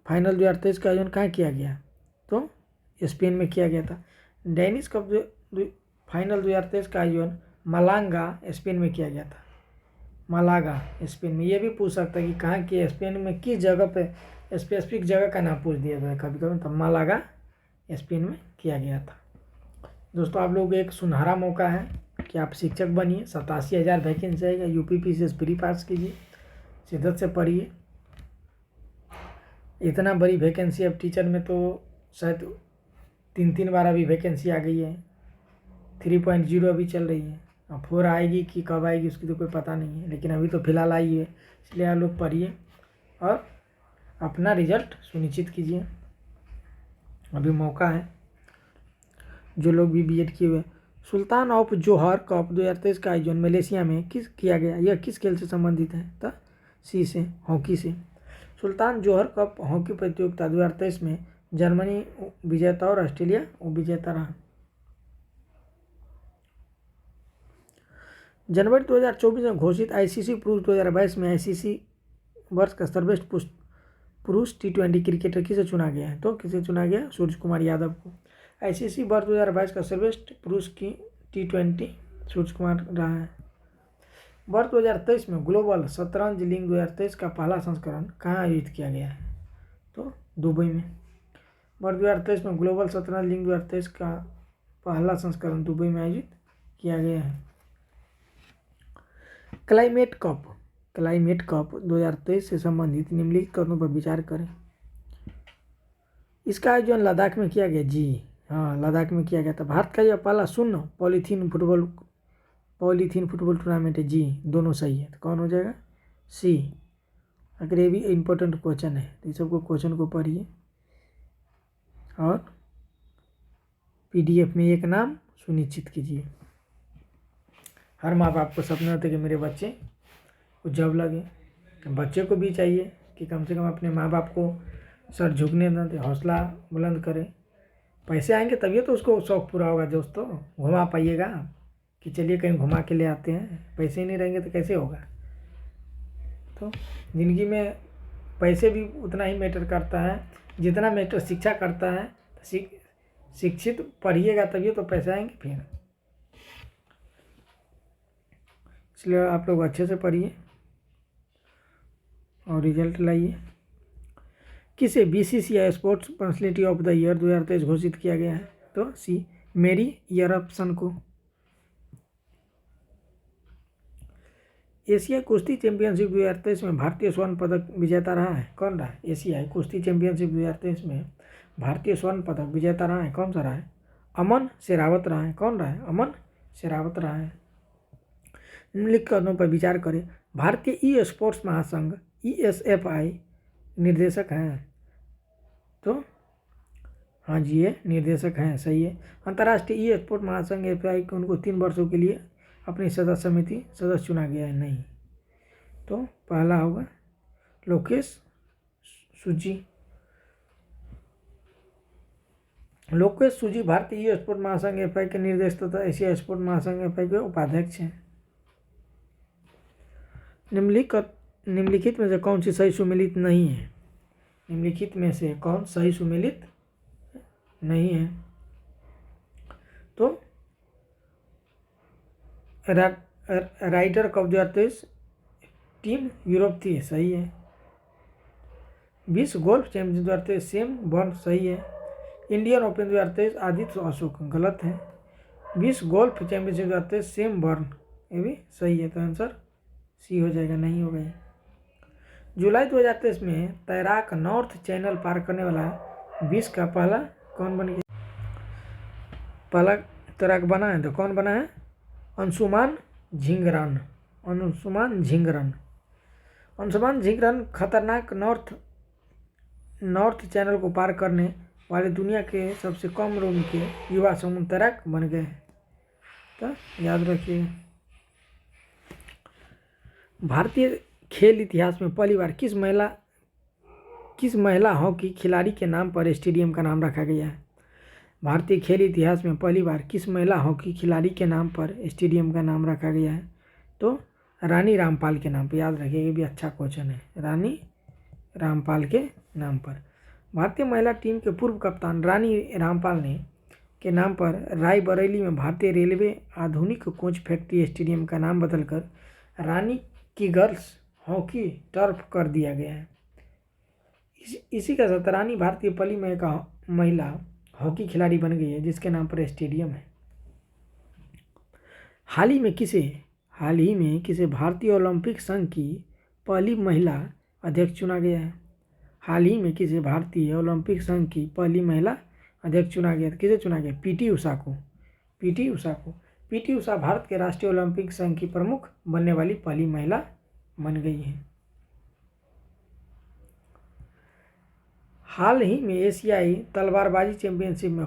फाइनल 2023 का आयोजन कहाँ किया गया? तो स्पेन में किया गया था। डेनिस कप फाइनल 2023 का आयोजन मालागा स्पेन में किया गया था। मालागा स्पेन में। ये भी पूछ सकता है कि कहाँ किया, स्पेन में किस जगह पे, स्पेसिफिक जगह का नाम पूछ दिया जाए कभी कभी। तो मालागा स्पेन में किया गया था। दोस्तों, आप लोगों को एक सुनहरा मौका है कि आप शिक्षक बनिए। 87,000 वैकेंसी आएगा। यूपीपीसीएस प्री पास कीजिए, शिद्दत से पढ़िए। इतना बड़ी वैकेंसी अब टीचर में तो शायद 3 बार अभी वैकेंसी आ गई है। 3.0 अभी चल रही है। अब 4 आएगी कि कब आएगी उसकी तो कोई पता नहीं है, लेकिन अभी तो फिलहाल आई है। इसलिए आप लोग पढ़िए और अपना रिजल्ट सुनिश्चित कीजिए। अभी मौका है जो लोग भी बीएड किए हुए। सुल्तान ऑफ जोहर कप 2023 का आयोजन मलेशिया में किया गया? यह किस खेल से संबंधित है? तो सी से, हॉकी से। सुल्तान जोहर कप हॉकी प्रतियोगिता 2023 में जर्मनी विजेता और ऑस्ट्रेलिया विजेता रहा। जनवरी 2024 में घोषित आईसीसी पुरुष 2022 में आईसीसी वर्ष का सर्वश्रेष्ठ पुरुष T20 क्रिकेटर किसे चुना गया है? तो किसे चुना गया? सूर्य कुमार यादव को। आईसीसी वर्ष 2022 का सर्वश्रेष्ठ पुरुष की T20 सूर्य कुमार रहा है। वर्ष 2023 में ग्लोबल शतरंज लीग 2023 का पहला संस्करण कहाँ आयोजित किया गया है? तो दुबई में। वर्ष 2023 में ग्लोबल शतरंज लीग 2023 का पहला संस्करण दुबई में आयोजित किया गया है। क्लाइमेट कप 2023 से संबंधित निम्नलिखित कदमों पर विचार करें। इसका आयोजन लद्दाख में किया गया। जी हाँ, लद्दाख में किया गया था। भारत का यह पहला शून्य पॉलीथीन फुटबॉल टूर्नामेंट है। जी, दोनों सही है। तो कौन हो जाएगा? सी। अगर ये भी इम्पोर्टेंट क्वेश्चन है तो इस सबको क्वेश्चन को पढ़िए और पीडीएफ में एक नाम सुनिश्चित कीजिए। हर माँ बाप को सपना होता है कि मेरे बच्चे को जॉब लगे। बच्चे को भी चाहिए कि कम से कम अपने माँ बाप को सर झुकने न दे, हौसला बुलंद करे। पैसे आएंगे तभी तो उसको शौक़ पूरा होगा। दोस्तों, घुमा पाइएगा कि चलिए कहीं घुमा के ले आते हैं। पैसे ही नहीं रहेंगे तो कैसे होगा? तो ज़िंदगी में पैसे भी उतना ही मैटर करता है जितना मैटर शिक्षा करता है। तो शिक्षित पढ़िएगा तभी तो पैसे आएंगे फिर। इसलिए आप लोग अच्छे से पढ़िए और रिजल्ट लाइए। किसे BCCI sports personality of the year 2023 घोषित किया गया है? तो सी, मेरी यरप्सन को। एशिया कुश्ती चैंपियनशिप 2023 में भारतीय स्वर्ण पदक विजेता रहा है? कौन रहा है? एशियाई कुश्ती चैंपियनशिप 2023 में भारतीय स्वर्ण पदक विजेता रहा है? कौन सा रहा है? अमन शेरावत रहा है। कौन रहा है? अमन शेरावत रहा है। निम्नलिखित कदमों पर विचार करें। भारतीय ई स्पोर्ट्स महासंघ ESFI निर्देशक हैं? तो हाँ जी, ये निर्देशक हैं। सही है। अंतर्राष्ट्रीय ई स्पोर्ट्स महासंघ FI को उनको 3 वर्षों के लिए अपनी सदस्य समिति सदस्य चुना गया है? नहीं। तो पहला होगा लोकेश सूजी भारतीय ई स्पोर्ट्स महासंघ FI के निर्देशक तथा एशिया स्पोर्ट्स महासंघ FI के उपाध्यक्ष हैं। निम्नलिखित में से कौन सी सही सुमेलित नहीं है? निम्नलिखित में से कौन सही सुमेलित नहीं है? तो राइडर कप 2023 टीम यूरोप थी। सही है। विश्व गोल्फ चैंपियनशिप 2023 सेम बॉर्न। सही है। Indian open 2023 Aditya Ashok. गलत है। विश्व गोल्फ चैंपियनशिप 2023 सेम बॉर्न, ये भी सही है। तो आंसर सी हो जाएगा, नहीं होगा। जुलाई 2023 में तैराक नॉर्थ चैनल पार करने वाला विश्व का पहला कौन बन गया? पहला तैराक बना है तो कौन बना है? अंशुमान झिंगरन खतरनाक नॉर्थ चैनल को पार करने वाले दुनिया के सबसे कम उम्र के युवा समुद्र तैराक बन गए हैं। तो याद रखिए। भारतीय खेल इतिहास में पहली बार किस महिला हॉकी खिलाड़ी के नाम पर स्टेडियम का नाम रखा गया है? भारतीय खेल इतिहास में पहली बार किस महिला हॉकी खिलाड़ी के नाम पर स्टेडियम का नाम रखा गया है? तो रानी रामपाल के नाम पर। याद रखिए, ये भी अच्छा क्वेश्चन है। रानी रामपाल के नाम पर। भारतीय महिला टीम के पूर्व कप्तान रानी रामपाल ने के नाम पर रायबरेली में भारतीय रेलवे आधुनिक कोच फैक्ट्री स्टेडियम का नाम बदलकर रानी की गर्ल्स हॉकी टर्फ कर दिया गया है। इसी का साथ रानी भारतीय पहली महिला हॉकी खिलाड़ी बन गई है जिसके नाम पर स्टेडियम है। हाल ही में किसे भारतीय ओलंपिक संघ की पहली महिला अध्यक्ष चुना गया है? हाल ही में किसे भारतीय ओलंपिक संघ की पहली महिला अध्यक्ष चुना गया? किसे चुना गया? पीटी उषा को। पीटी उषा को। पीटी उषा भारत के राष्ट्रीय ओलंपिक संघ की प्रमुख बनने वाली पहली महिला बन गई है। हाल ही में एशियाई तलवारबाजी चैंपियनशिप में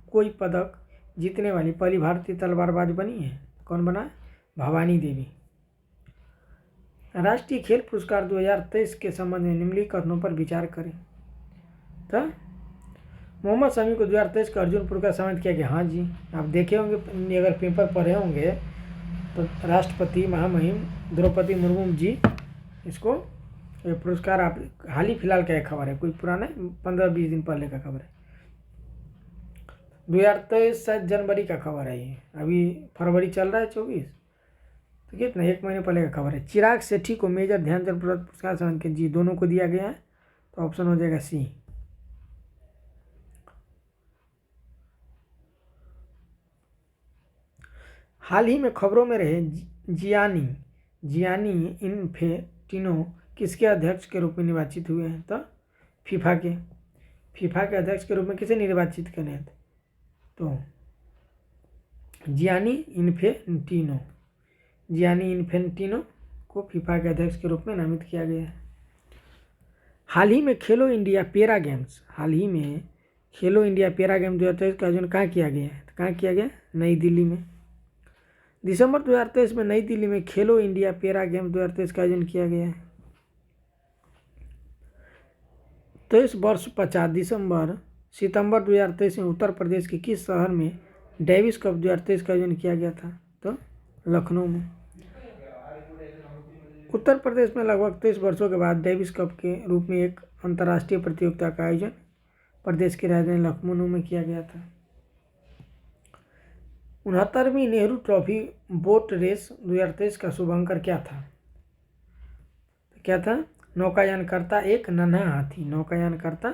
कोई पदक जीतने वाली पहली भारतीय तलवारबाज बनी है? कौन बना? भवानी देवी। राष्ट्रीय खेल पुरस्कार 2023 के संबंध में निम्नलिखित कथनों पर विचार करें। तो मोहम्मद शमी को 2023 का अर्जुन पुरस्कार सम्मानित किया गया। हाँ जी, आप देखे होंगे, अगर पेपर पढ़े होंगे तो राष्ट्रपति महामहिम द्रौपदी मुर्मू जी इसको ये पुरस्कार, आप हाल ही फिलहाल का एक खबर है, कोई पुराना 15-20 दिन पहले का खबर है, 2023 शायद जनवरी का खबर है, ये अभी फरवरी चल रहा है 24, तो कितना 1 महीने पहले का खबर है। चिराग शेट्टी को मेजर ध्यानचंद पुरस्कार सम्मानित किया जी, दोनों को दिया गया है, तो ऑप्शन हो जाएगा सी। हाल ही में खबरों में रहे जियानी इन्फेंटिनो किसके अध्यक्ष के रूप में निर्वाचित हुए हैं? तो फीफा के अध्यक्ष के रूप में किसे निर्वाचित करे? तो जियानी इन्फेंटिनो को फीफा के अध्यक्ष के रूप में नामित किया गया है। हाल ही में खेलो इंडिया पैरा गेम्स 2023 का आयोजन कहाँ किया गया है? कहाँ किया गया? नई दिल्ली में। दिसंबर 2023 में नई दिल्ली में खेलो इंडिया पैरा गेम्स 2023 का आयोजन किया गया है। 23 वर्ष 50 सितंबर 2023 में उत्तर प्रदेश के किस शहर में डेविस कप 2023 का आयोजन किया गया था? तो लखनऊ में। उत्तर प्रदेश में लगभग 23 वर्षों के बाद डेविस कप के रूप में एक अंतर्राष्ट्रीय प्रतियोगिता का आयोजन प्रदेश की राजधानी लखनऊ में किया गया था। 69वीं नेहरू ट्रॉफी बोट रेस 2023 का शुभांकर क्या था? क्या था? नौकायानकर्ता एक नन्हा हाथी। नौकायानकर्ता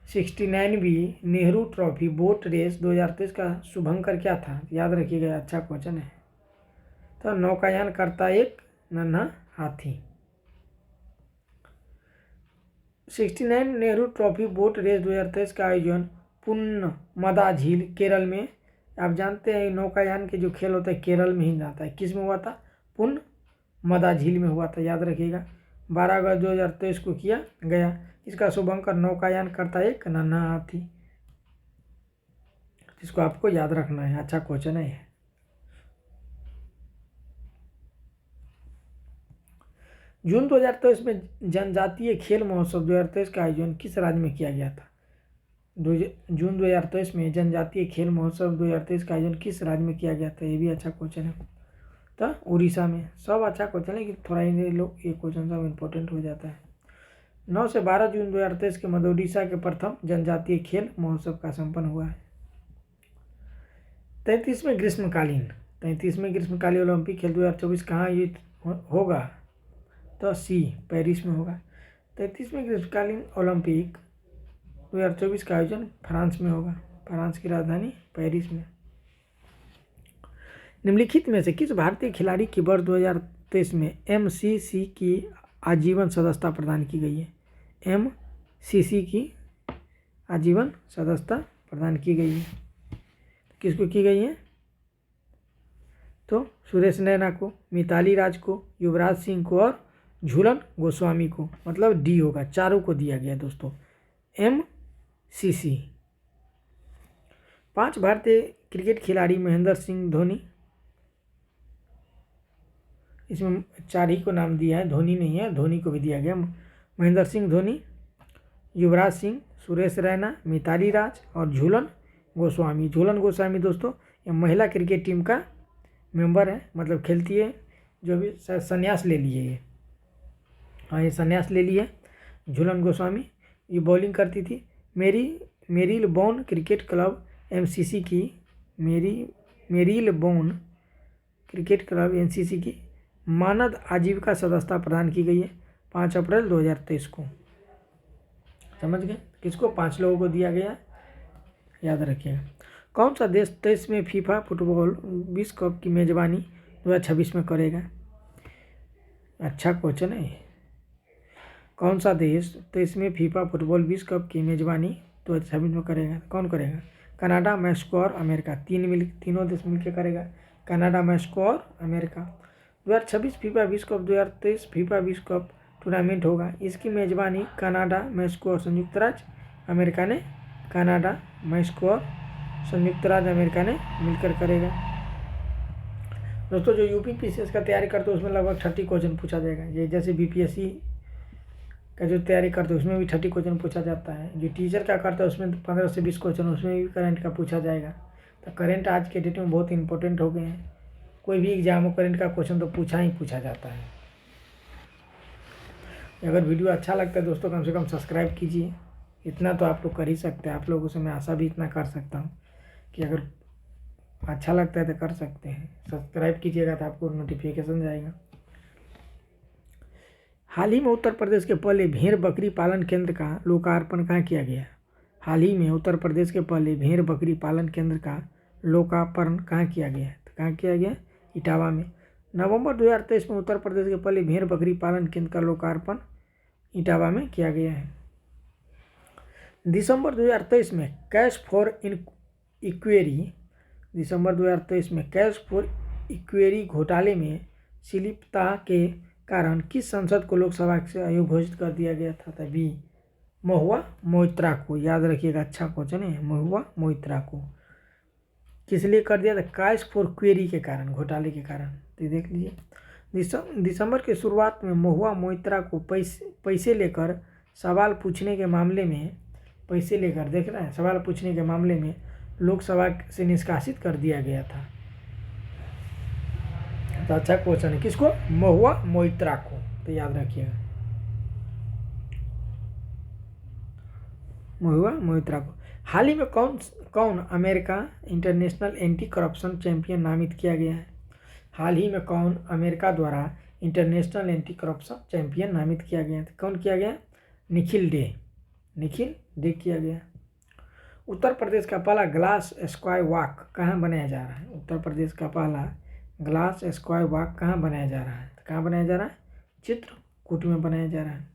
69वीं नेहरू ट्रॉफी बोट रेस 2023 का शुभंकर क्या था? याद रखिएगा, अच्छा क्वेश्चन है। तो नौकायानकर्ता एक नन्हा हाथी। 69 नेहरू ट्रॉफी बोट रेस 2023 का आयोजन पुन्नमदा झील केरल में, आप जानते हैं नौकायान के जो खेल होता है केरल में ही जाता है, किस में हुआ था? पुन्नमदा झील में हुआ था, याद रखिएगा। 12 अगस्त 2023 को किया गया। इसका शुभंकर नौकायान करता एक नन्हा हाथी, जिसको आपको याद रखना है, अच्छा क्वेश्चन है। जून 2023 में जनजातीय खेल महोत्सव 2023 का आयोजन किस राज्य में किया गया था? जून 2023 में जनजातीय खेल महोत्सव 2023 का आयोजन किस राज्य में किया गया था? ये भी अच्छा क्वेश्चन है। तो उड़ीसा में। सब अच्छा क्वेश्चन है कि थोड़ा ही लोग ये क्वेश्चन सब इम्पोर्टेंट हो जाता है। 9 से 12 जून 2023 के मध्य उड़ीसा के प्रथम जनजातीय खेल महोत्सव का संपन्न हुआ है। 33वें ग्रीष्मकालीन ओलंपिक खेल 2024 कहाँ आयोजित होगा? तो सी, पेरिस में होगा। 33वें ग्रीष्मकालीन ओलंपिक 2024 का आयोजन फ्रांस में होगा, फ्रांस की राजधानी पेरिस में। निम्नलिखित में से किस भारतीय खिलाड़ी की वर्ष 2023 में MCC की आजीवन सदस्यता प्रदान की गई है? MCC की आजीवन सदस्यता प्रदान की गई है। किसको की गई है? तो सुरेश रैना को, मिताली राज को, युवराज सिंह को और झूलन गोस्वामी को, मतलब डी होगा, चारों को दिया गया दोस्तों MCC। 5 भारतीय क्रिकेट खिलाड़ी महेंद्र सिंह धोनी, इसमें 4 ही को नाम दिया है, धोनी नहीं है, धोनी को भी दिया गया। महेंद्र सिंह धोनी, युवराज सिंह, सुरेश रैना, मिताली राज और झूलन गोस्वामी। झूलन गोस्वामी दोस्तों ये महिला क्रिकेट टीम का मेंबर है, मतलब खेलती है, जो भी संन्यास ले लिए ये, हाँ ये संन्यास ले लिया। झूलन गोस्वामी ये बॉलिंग करती थी। मेरीलबोर्न क्रिकेट क्लब MCC की मेरीलबोर्न क्रिकेट क्लब MCC की मानद आजीविका सदस्यता प्रदान की गई है 5 अप्रैल 2023 को। समझ गए? किसको? 5 लोगों को दिया गया, याद रखिएगा। कौन सा देश 23 में फीफा फुटबॉल विश्व कप की मेजबानी 2026 में करेगा? अच्छा क्वेश्चन है। कौन सा देश 23 में फीफा फुटबॉल विश्व कप की मेजबानी 2026 में करेगा। कौन करेगा? कनाडा, मैक्सिको और अमेरिका, तीनों देश मिलकर करेगा। कनाडा, मैक्सिको और अमेरिका। 2026 फीफा विश्व कप 2023 फीफा विश्व कप टूर्नामेंट होगा। इसकी मेजबानी कनाडा, मैक्सिको और संयुक्त राज्य अमेरिका ने मिलकर करेगा। दोस्तों, जो यूपीपीसीएस का तैयारी करते हैं उसमें लगभग 30 क्वेश्चन पूछा जाएगा। ये जैसे बीपीएससी का जो तैयारी करते हैं उसमें भी 30 क्वेश्चन पूछा जाता है। जो टीचर का करता है उसमें 15 से 20 क्वेश्चन, उसमें भी करंट का पूछा जाएगा। तो करंट आज के डेट में बहुत इंपॉर्टेंट हो गए हैं। कोई भी एग्जाम हो, करंट का क्वेश्चन तो पूछा जाता है। अगर वीडियो अच्छा लगता है दोस्तों, कम से कम सब्सक्राइब कीजिए। इतना तो आप लोग कर ही सकते हैं। आप लोगों से मैं आशा भी इतना कर सकता हूँ कि अगर अच्छा लगता है तो कर सकते हैं। सब्सक्राइब कीजिएगा तो आपको नोटिफिकेशन जाएगा। हाल ही में उत्तर प्रदेश के पहले भेड़ बकरी पालन केंद्र का लोकार्पण कहाँ किया गया? हाल ही में उत्तर प्रदेश के पहले भेड़ बकरी पालन केंद्र का लोकार्पण कहाँ किया गया? तो कहाँ किया गया? इटावा में। नवंबर 2023 में उत्तर प्रदेश के पहले भेड़ बकरी पालन केंद्र का लोकार्पण इटावा में किया गया है। दिसंबर 2023 में कैश फॉर इक्वेरी घोटाले में संलिप्तता के कारण किस सांसद को लोकसभा से अयोग्य कर दिया गया था? तभी महुआ मोइत्रा को। याद रखिएगा, अच्छा क्वेश्चन है। महुआ मोइत्रा को किस लिए कर दिया था? कैश फॉर क्वेरी के कारण, घोटाले के कारण। तो देख लीजिए, दिसंबर की शुरुआत में महुआ मोइत्रा को पैसे लेकर सवाल पूछने के मामले में लोकसभा से निष्कासित कर दिया गया था। तो अच्छा क्वेश्चन है। किसको? महुआ मोइत्रा को। तो याद रखिएगा, महुआ मोइत्रा को। हाल ही में कौन America international anti corruption champion नामित किया गया है? हाल ही में कौन अमेरिका द्वारा इंटरनेशनल एंटी करप्शन चैंपियन नामित किया गया है? कौन किया गया? निखिल डे किया गया। उत्तर प्रदेश का पहला ग्लास स्काई वॉक कहाँ बनाया जा रहा है? उत्तर प्रदेश का पहला ग्लास स्काई वॉक कहाँ बनाया जा रहा है? तो कहाँ बनाया जा रहा है? चित्रकूट में बनाया जा रहा है।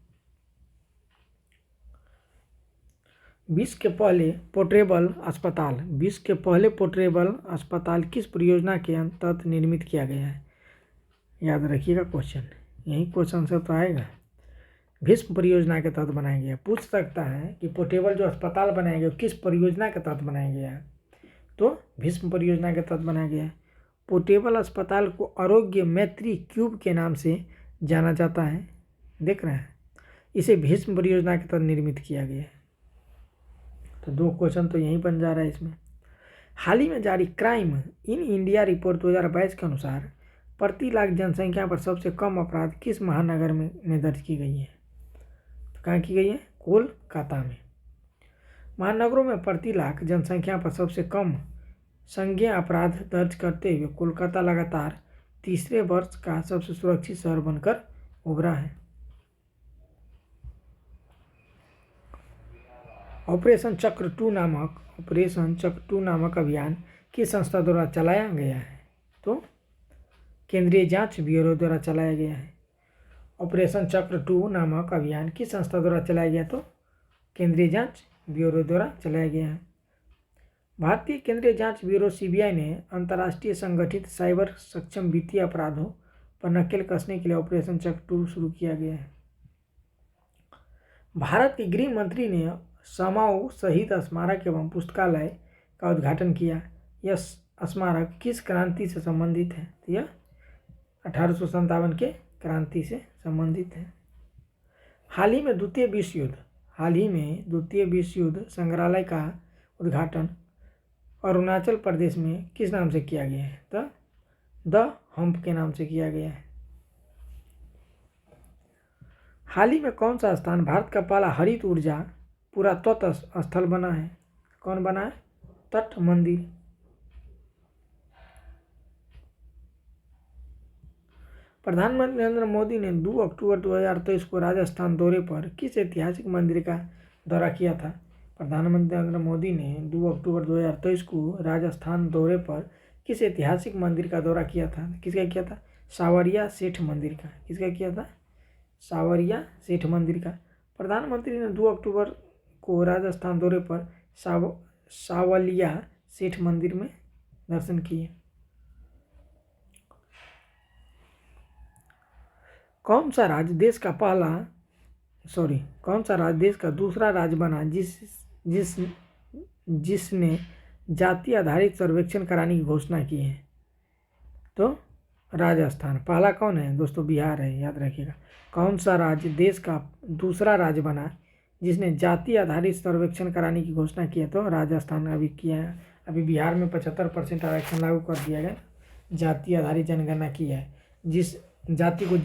विश्व के पहले पोर्टेबल अस्पताल किस परियोजना के अंतर्गत निर्मित किया गया है? याद रखिएगा क्वेश्चन, यही क्वेश्चन से तो आएगा। भीष्म परियोजना के तहत बनाया गया। पूछ सकता है कि पोर्टेबल जो अस्पताल बनाया गया किस परियोजना के तहत बनाया गया है? तो भीष्म परियोजना के तहत बनाया गया है। पोर्टेबल अस्पताल को आरोग्य मैत्री क्यूब के नाम से जाना जाता है। देख रहे हैं, इसे भीष्म परियोजना के तहत निर्मित किया गया है। तो 2 क्वेश्चन तो यहीं बन जा रहा है इसमें। हाल ही में जारी क्राइम इन इंडिया रिपोर्ट 2022 के अनुसार प्रति लाख जनसंख्या पर सबसे कम अपराध किस महानगर में दर्ज की गई है? तो कहाँ की गई है? कोलकाता में। महानगरों में प्रति लाख जनसंख्या पर सबसे कम संज्ञेय अपराध दर्ज करते हुए कोलकाता लगातार तीसरे वर्ष का सबसे सुरक्षित शहर बनकर उभरा है। ऑपरेशन चक्र 2 नामक अभियान किस संस्था द्वारा चलाया गया है? तो केंद्रीय जांच ब्यूरो द्वारा चलाया गया है। ऑपरेशन चक्र 2 नामक अभियान किस संस्था द्वारा चलाया गया? तो केंद्रीय जांच ब्यूरो द्वारा चलाया गया है। भारतीय केंद्रीय जांच ब्यूरो सीबीआई ने अंतर्राष्ट्रीय संगठित साइबर सक्षम वित्तीय अपराधों पर नकेल कसने के लिए ऑपरेशन चक्र 2 शुरू किया गया है। भारत के गृह मंत्री ने समाओ शहीद स्मारक एवं पुस्तकालय का उद्घाटन किया। यह स्मारक किस क्रांति से संबंधित है? तो यह 1857 के क्रांति से संबंधित है। हाल ही में द्वितीय विश्व युद्ध संग्रहालय का उद्घाटन अरुणाचल प्रदेश में किस नाम से किया गया है? तो द हम्प के नाम से किया गया है। हाल ही में कौन सा स्थान भारत का पहला हरित ऊर्जा पुरातत्व स्थल बना है? कौन बना है? तट मंदिर। प्रधानमंत्री नरेंद्र मोदी ने 2 अक्टूबर 2023 को राजस्थान दौरे पर किस ऐतिहासिक मंदिर का दौरा किया था? प्रधानमंत्री नरेंद्र मोदी ने 2 अक्टूबर 2023 को राजस्थान दौरे पर किस ऐतिहासिक मंदिर का दौरा किया था? किसका किया था? सावरिया सेठ मंदिर का। किसका किया था? सावरिया सेठ मंदिर का। प्रधानमंत्री ने 2 अक्टूबर को राजस्थान दौरे पर सावलिया सेठ मंदिर में दर्शन किए। कौन सा राज्य देश का दूसरा राज्य बना जिसने जाति आधारित सर्वेक्षण कराने की घोषणा की है? तो राजस्थान। पहला कौन है दोस्तों? बिहार है, याद रखिएगा। कौन सा राज्य देश का दूसरा राज्य बना जिसने जाति आधारित सर्वेक्षण कराने की घोषणा की है? तो राजस्थान अभी किया है। अभी बिहार में 75% आरक्षण लागू कर दिया गया, जाति आधारित जनगणना की है। जिस जाति को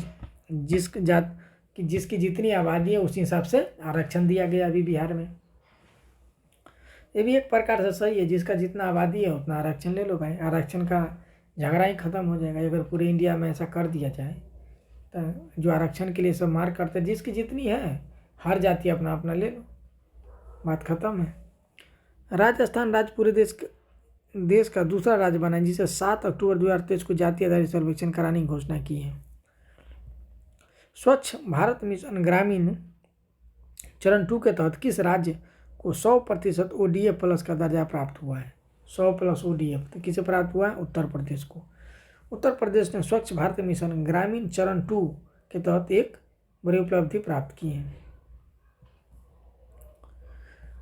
जिसकी जितनी आबादी है उसी हिसाब से आरक्षण दिया गया अभी बिहार में। ये भी एक प्रकार से सही है, जिसका जितना आबादी है उतना आरक्षण ले लो भाई। आरक्षण का झगड़ा ही खत्म हो जाएगा अगर पूरे इंडिया में ऐसा कर दिया जाए। तो जो आरक्षण के लिए सब मार करते हैं, जिसकी जितनी है हर जाति अपना अपना ले लो, बात खत्म है। राजस्थान राज्य पूरे देश का दूसरा राज्य बना है जिसे 7 अक्टूबर 2023 को जाति आधारित सर्वेक्षण कराने की घोषणा की है। स्वच्छ भारत मिशन ग्रामीण चरण 2 के तहत किस राज्य को 100% ODF प्लस का दर्जा प्राप्त हुआ है? 100+ ODF तो किसे प्राप्त हुआ है? उत्तर प्रदेश को। उत्तर प्रदेश ने स्वच्छ भारत मिशन ग्रामीण चरण 2 के तहत एक बड़ी उपलब्धि प्राप्त की है।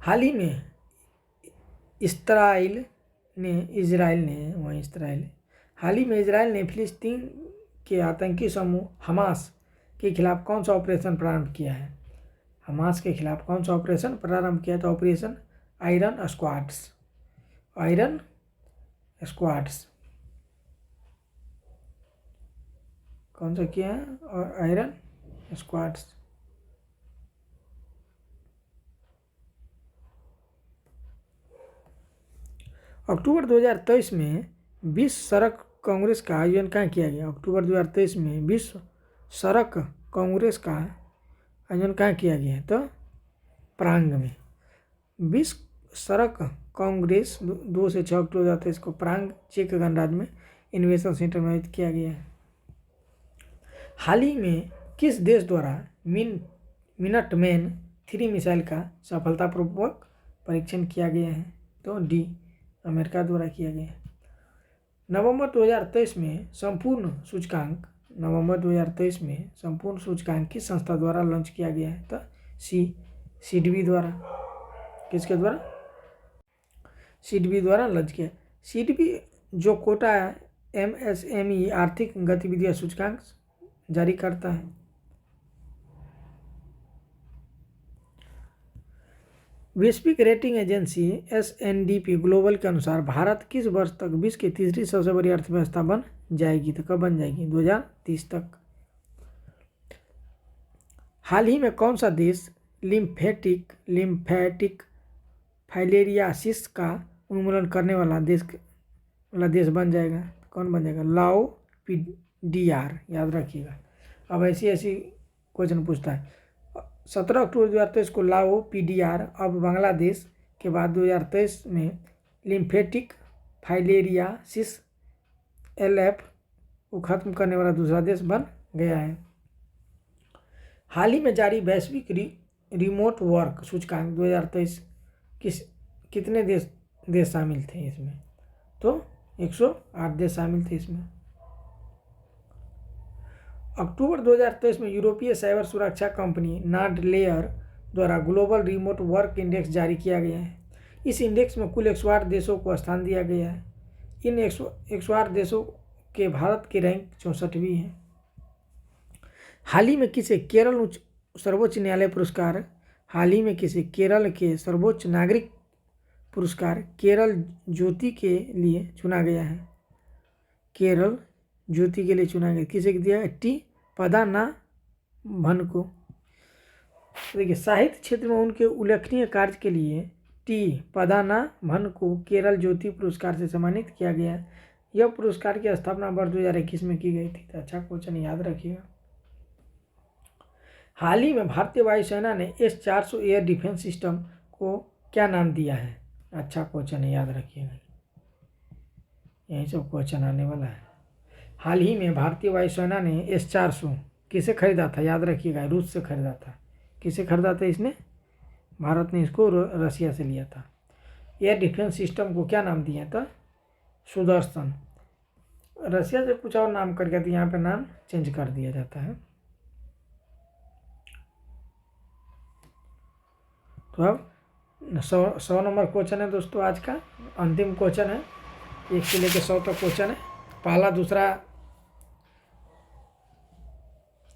हाल ही में इजराइल ने फिलिस्तीन के आतंकी समूह हमास के खिलाफ कौन सा ऑपरेशन प्रारंभ किया है? हमास के खिलाफ कौन सा ऑपरेशन प्रारंभ किया? तो ऑपरेशन आयरन स्क्वाड्स कौन सा किया है? और आयरन स्क्वाड्स। अक्टूबर 2023 में विश्व सड़क कांग्रेस का आयोजन कहाँ किया गया? अक्टूबर 2023 में विश्व सड़क कांग्रेस का आयोजन कहाँ किया गया है? तो प्रांग में। विश्व सड़क कांग्रेस 2 से 6 अक्टूबर 2023 को प्रांग चेक गणराज्य में इनोवेशन सेंटर में आयोजित किया गया है। हाल ही में किस देश द्वारा मिनटमैन 3 मिसाइल का सफलतापूर्वक परीक्षण किया गया है? तो डी, अमेरिका द्वारा किया गया है। नवंबर 2023 में संपूर्ण सूचकांक किस संस्था द्वारा लॉन्च किया गया है? तो सिडबी द्वारा। किसके द्वारा? सिडबी द्वारा लॉन्च किया। सिडबी जो कोटा MSME आर्थिक गतिविधियां सूचकांक जारी करता है। वैश्विक रेटिंग एजेंसी S&P ग्लोबल के अनुसार भारत किस वर्ष तक विश्व की तीसरी सबसे बड़ी अर्थव्यवस्था बन जाएगी? तो कब बन जाएगी? 2030 तक। हाल ही में कौन सा देश लिम्फेटिक फाइलेरियासिस का उन्मूलन करने वाला देश बन जाएगा? कौन बन जाएगा? लाओ PDR, याद रखिएगा। अब ऐसी क्वेश्चन पूछता है। 17 अक्टूबर 2023 को लाओ PDR अब बांग्लादेश के बाद 2023 में लिम्फेटिक फाइलेरियासिस LF को खत्म करने वाला दूसरा देश बन गया है। हाल ही में जारी वैश्विक रिमोट वर्क सूचकांक 2023 कितने देश शामिल थे इसमें? तो 108 देश शामिल थे इसमें। अक्टूबर 2023 में यूरोपीय साइबर सुरक्षा कंपनी नार्डलेयर द्वारा ग्लोबल रिमोट वर्क इंडेक्स जारी किया गया है। इस इंडेक्स में कुल 108 देशों को स्थान दिया गया है। इन 108 देशों के भारत की रैंक 64वीं है। हाल ही में किसे केरल सर्वोच्च न्यायालय पुरस्कार केरल के सर्वोच्च नागरिक पुरस्कार केरल ज्योति के लिए चुना गया है? केरल ज्योति के लिए चुना गया किसे दिया है? टी पद्मनाभन को। देखिए, साहित्य क्षेत्र में उनके उल्लेखनीय कार्य के लिए टी पद्मनाभन को केरल ज्योति पुरस्कार से सम्मानित किया गया। यह पुरस्कार की स्थापना वर्ष 2021 में की गई थी। तो अच्छा क्वेश्चन, याद रखिएगा। हाल ही में भारतीय वायुसेना ने S-400 एयर डिफेंस सिस्टम को क्या नाम दिया है? अच्छा क्वेश्चन है, याद रखिएगा। यही सब क्वेश्चन आने वाला है। हाल ही में भारतीय वायुसेना ने S-400 किसे खरीदा था? याद रखिएगा, रूस से खरीदा था। किसे खरीदा था इसने? भारत ने इसको रसिया से लिया था। एयर डिफेंस सिस्टम को क्या नाम दिया था? सुदर्शन। रसिया से कुछ और नाम करके तो यहाँ पे नाम चेंज कर दिया जाता है। तो अब 100 नंबर क्वेश्चन है दोस्तों, आज का अंतिम क्वेश्चन है। 1 से लेकर 100 तक क्वेश्चन है। पहला दूसरा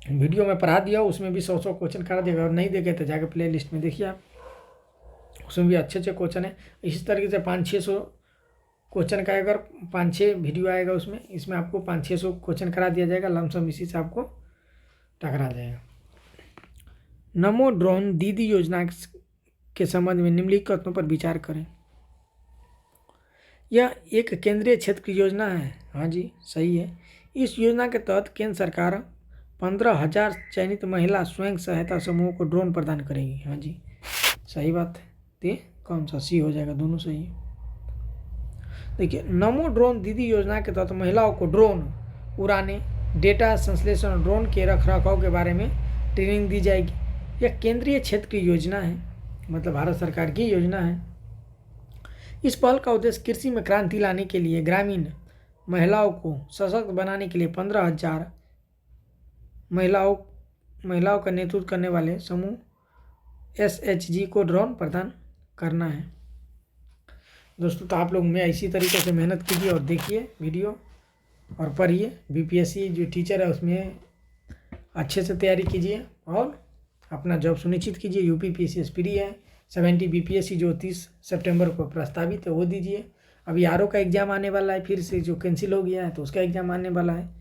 वीडियो में पढ़ा दिया, उसमें भी 100 क्वेश्चन करा दिया। और नहीं देखे तो जाकर प्ले लिस्ट में देखिए आप, उसमें भी अच्छे अच्छे क्वेश्चन है। इसी तरीके से 500-600 क्वेश्चन का अगर 5-6 वीडियो आएगा उसमें, इसमें आपको 500-600 क्वेश्चन करा दिया जाएगा। लमसम इसी से आपको टकरा जाएगा। नमो ड्रोन दीदी योजना के संबंध में निम्नलिखित कथनों पर विचार करें। यह एक केंद्रीय क्षेत्र की योजना है। हाँ जी, सही है। इस योजना के तहत केंद्र सरकार 15,000 चयनित महिला स्वयं सहायता समूहों को ड्रोन प्रदान करेगी। हाँ जी, सही बात है। तो कौन सा सी हो जाएगा? दोनों सही है। देखिए, नमो ड्रोन दीदी योजना के तहत महिलाओं को ड्रोन उड़ाने, डेटा संश्लेषण और ड्रोन के रखरखाव के बारे में ट्रेनिंग दी जाएगी। यह केंद्रीय क्षेत्र की योजना है, मतलब भारत सरकार की योजना है। इस पहल का उद्देश्य कृषि में क्रांति लाने के लिए ग्रामीण महिलाओं को सशक्त बनाने के लिए 15,000 महिलाओं का नेतृत्व करने वाले समूह SHG को ड्रोन प्रदान करना है। दोस्तों, तो आप लोग में इसी तरीके से मेहनत कीजिए और देखिए वीडियो और पढ़िए। BPSC जो टीचर है उसमें अच्छे से तैयारी कीजिए और अपना जॉब सुनिश्चित कीजिए। UPPSC एस्पिरी है, 70 BPSC जो 30 सितंबर को प्रस्तावित है वो दीजिए। अभी RO का एग्ज़ाम आने वाला है, फिर से जो कैंसिल हो गया है तो उसका एग्ज़ाम आने वाला है।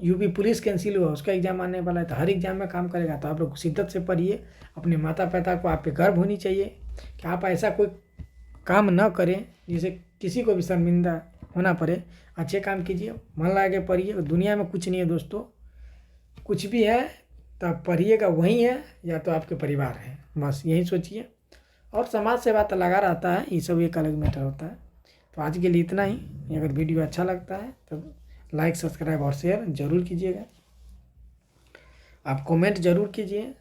UP पुलिस कैंसिल हुआ, उसका एग्ज़ाम आने वाला है। तो हर एग्ज़ाम में काम करेगा। तो आप लोग शिद्दत से पढ़िए। अपने माता पिता को आप पे गर्व होनी चाहिए कि आप ऐसा कोई काम न करें जिसे किसी को भी शर्मिंदा होना पड़े। अच्छे काम कीजिए, मन लगा के पढ़िए। दुनिया में कुछ नहीं है दोस्तों, कुछ भी है तो आप पढ़िएगा वही है या तो आपके परिवार है, बस यही सोचिए। और समाज सेवा तो लगा रहता है, ये सब एक अलग मैटर होता है। तो आज के लिए इतना ही। अगर वीडियो अच्छा लगता है तो लाइक, सब्सक्राइब और शेयर जरूर कीजिएगा। आप कमेंट जरूर कीजिए